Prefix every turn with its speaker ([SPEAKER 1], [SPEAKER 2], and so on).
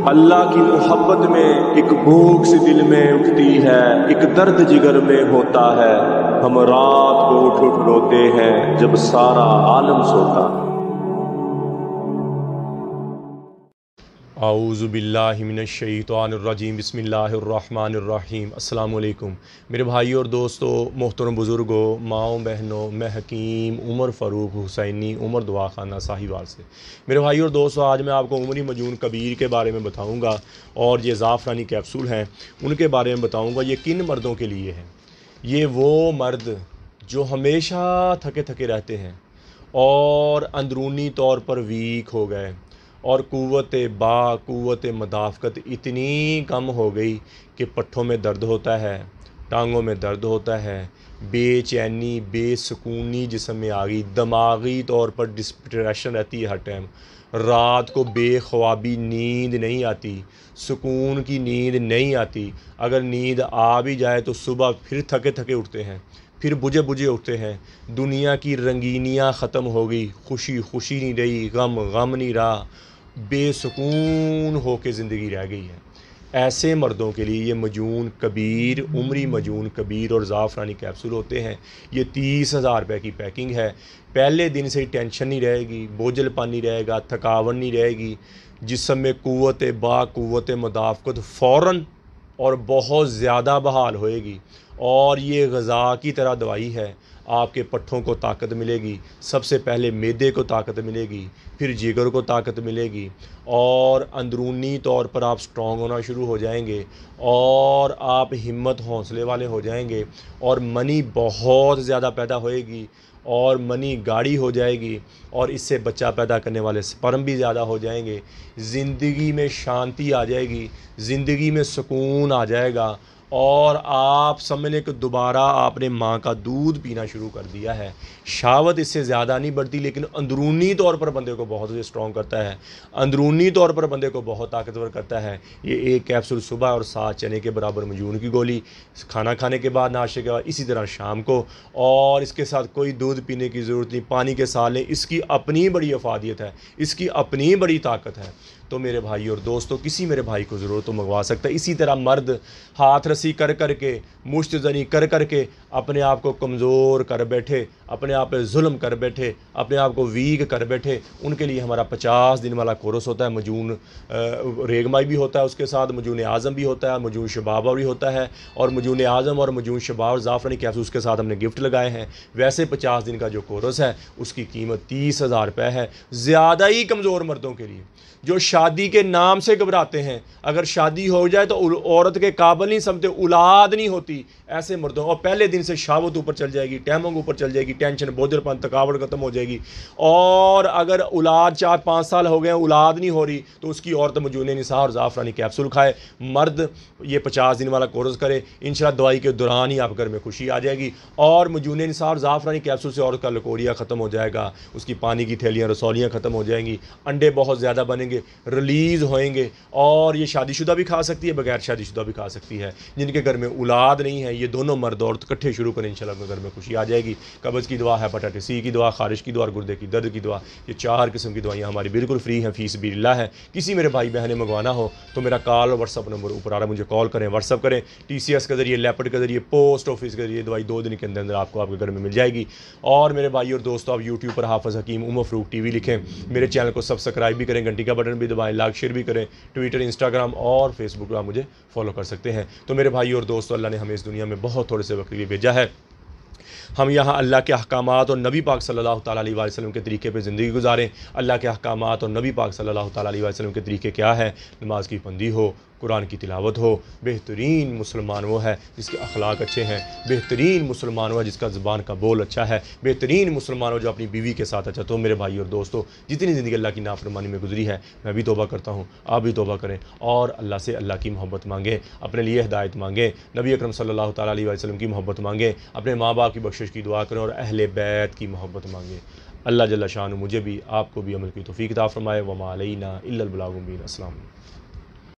[SPEAKER 1] अल्लाह की मोहब्बत में एक भूख सी दिल में उठती है, एक दर्द जिगर में होता है। हम रात को उठ उठ रोते हैं जब सारा आलम सोता।
[SPEAKER 2] आऊज़ु बिल्लाहि मिनश्शैतानिर्रजीम बिस्मिल्लाहिर्रहमानिर्रहीम। अस्सलाम वालेकुम मेरे भाइयों और दोस्तों, मोहतरम बुज़ुर्गों, माओ बहनों, मैं हकीम उमर फ़ारूक हुसैनी उमर दुआ खाना साहिवाल से। मेरे भाइयों और दोस्तों, आज मैं आपको उमरी मजून कबीर के बारे में बताऊंगा और ये ज़ाफ़रानी कैप्सूल हैं उनके बारे में बताऊंगा। ये किन मर्दों के लिए हैं? ये वो मर्द जो हमेशा थके थके रहते हैं और अंदरूनी तौर पर वीक हो गए और क़ुव्वत मदाफ़क़त इतनी कम हो गई कि पट्ठों में दर्द होता है, टांगों में दर्द होता है, बेचैनी बेसुकूनी जिस्म में आ गई, दिमागी तौर पर डिप्रेशन रहती है हर टाइम, रात को बेख्वाबी, नींद नहीं आती, सुकून की नींद नहीं आती। अगर नींद आ भी जाए तो सुबह फिर थके थके उठते हैं, फिर बुझे बुझे उठते हैं। दुनिया की रंगीनियाँ ख़त्म हो गई, खुशी खुशी नहीं रही, गम गम नहीं रहा, बेसुकून हो के ज़िंदगी रह गई है। ऐसे मर्दों के लिए ये मजून कबीर, उमरी मजून कबीर और ज़ाफ़रानी कैप्सूल होते हैं। ये 30,000 रुपये की पैकिंग है। पहले दिन से ही टेंशन नहीं रहेगी, बोझलपन नहीं रहेगा, थकावट नहीं रहेगी, जिस्म में क़ुव्वत मदाफ़क़त फ़ौरन और बहुत ज़्यादा बहाल होएगी। और ये ग़ज़ा की तरह दवाई है। आपके पट्ठों को ताकत मिलेगी, सबसे पहले मैदे को ताकत मिलेगी, फिर जिगर को ताकत मिलेगी और अंदरूनी तौर पर आप स्ट्रॉन्ग होना शुरू हो जाएंगे और आप हिम्मत हौसले वाले हो जाएंगे और मनी बहुत ज़्यादा पैदा होएगी और मनी गाढ़ी हो जाएगी और इससे बच्चा पैदा करने वाले स्पर्म भी ज़्यादा हो जाएंगे। ज़िंदगी में शांति आ जाएगी, ज़िंदगी में सुकून आ जाएगा और आप समझ लें कि दोबारा आपने माँ का दूध पीना शुरू कर दिया है। शहावत इससे ज़्यादा नहीं बढ़ती, लेकिन अंदरूनी तौर पर बंदे को बहुत स्ट्रॉन्ग करता है, अंदरूनी तौर पर बंदे को बहुत ताकतवर करता है। ये एक कैप्सूल सुबह और 7 चने के बराबर मजून की गोली खाना खाने के बाद, नाश्ते के बाद, इसी तरह शाम को, और इसके साथ कोई दूध पीने की ज़रूरत नहीं, पानी के साथ लें। इसकी अपनी बड़ी अफादियत है, इसकी अपनी बड़ी ताकत है। तो मेरे भाई और दोस्तों, किसी मेरे भाई को ज़रूरत तो मंगवा सकता है। इसी तरह मर्द हाथ रस्सी कर कर के, मुश्त ज़नी कर कर के अपने आप को कमज़ोर कर बैठे, अपने आप पे जुल्म कर बैठे, अपने आप को वीक कर बैठे, उनके लिए हमारा 50 दिन वाला कोर्स होता है। मजून रेगमाई भी होता है, उसके साथ मजून आज़म भी होता है, मजून शबाब भी होता है, और मजून आज़म और मजून शबाब ज़ाफ़रानी कैप्सूल उसके साथ हमने गिफ्ट लगाए हैं। वैसे 50 दिन का जो कोर्स है उसकी कीमत 30,000 रुपये है। ज़्यादा ही कमज़ोर मर्दों के लिए जो शादी के नाम से घबराते हैं, अगर शादी हो जाए तो औरत के काबिल नहीं समझते, औलाद नहीं होती, ऐसे मर्दों, और पहले दिन से शहावत ऊपर चल जाएगी, टैमों ऊपर चल जाएगी, टेंशन बोझलपन थकावट खत्म हो जाएगी। और अगर औलाद 4-5 साल हो गए औलाद नहीं हो रही तो उसकी औरत मजून निसा और ज़ाफ़रानी कैप्सूल खाए। मर्द ये 50 दिन वाला कोर्स करे, इंशाअल्लाह दवाई के दौरान ही आप घर में खुशी आ जाएगी। और मजून निसा और ज़ाफ़रानी कैप्सूल से औरत का लकोरिया ख़त्म हो जाएगा, उसकी पानी की थैलियाँ रसौलियाँ ख़त्म हो जाएंगी, अंडे बहुत ज़्यादा बनेंगे, रिलीज़ होएंगे। और ये शादीशुदा भी खा सकती है, बगैर शादीशुदा भी खा सकती है। जिनके घर में औलाद नहीं है, ये दोनों मर्द औरत इकट्ठे शुरू करें, इंशाल्लाह घर में खुशी आ जाएगी। कब्ज़ की दुआ, हेपेटाइटिस सी की दुआ, खारिश की दुआ, गुर्दे की दर्द की दुआ, ये 4 किस्म की दवाइयाँ हमारी बिल्कुल फ्री हैं, फीस बिल्लाह है। किसी मेरे भाई बहन मंगवाना हो तो मेरा कॉल और व्हाट्सअप नंबर ऊपर आ रहा है, मुझे कॉल करें, व्हाट्सअप करें। TCS के ज़रिए, लेपर्ड के ज़रिए, पोस्ट ऑफिस के ज़रिए दवाई 2 दिन के अंदर आपको आपके घर में मिल जाएगी। और मेरे भाई और दोस्तों, आप यूट्यूब पर हाफ़िज़ हकीम उमर फ़ारूक TV लिखें, मेरे चैनल को सब्सक्राइब भी करें, घंटी का बटन भी दबाएं, लाइक शेयर भी करें। ट्विटर, इंस्टाग्राम और फेसबुक पर आप मुझे फॉलो कर सकते हैं। तो मेरे भाई और दोस्तों, अल्लाह ने हमें इस दुनिया में बहुत थोड़े से वक्त के लिए भेजा है। हम यहाँ अल्लाह के अहकामात और नबी पाक सल्लल्लाहु ताला अलैहि वसल्लम के तरीके पे ज़िंदगी गुजारें। अल्लाह के अहकामात और नबी पाक सल्लल्लाहु ताला अलैहि वसल्लम के तरीके क्या है? नमाज की पाबंदी हो, कुरान की तिलावत हो। बेहतरीन मुसलमान वो है जिसके अखलाक अच्छे हैं, बेहतरीन मुसलमान वो है जिसका ज़ुबान का बोल अच्छा है, बेहतरीन मुसलमान हो जो अपनी बीवी के साथ अच्छा। तो मेरे भाई और दोस्तों, जितनी ज़िंदगी अल्लाह की नाफरमानी में गुजरी है, मैं भी तौबा करता हूँ, आप भी तौबा करें और अल्लाह से अल्लाह की मोहब्बत मांगें, अपने लिए हिदायत मांगें, नबी अकरम सल्लल्लाहु ताला अलैहि वसल्लम की मोहब्बत मांगें, अपने माँ बाप की बख्शिश की दुआ करें और अहले बैत की मोहब्बत मांगें। अल्लाह जल्ल शान मुझे भी आपको भी अमल की तौफीक अता फरमाए। वमा अलैना इल्लल बलागुल मुबीन। अस्सलाम।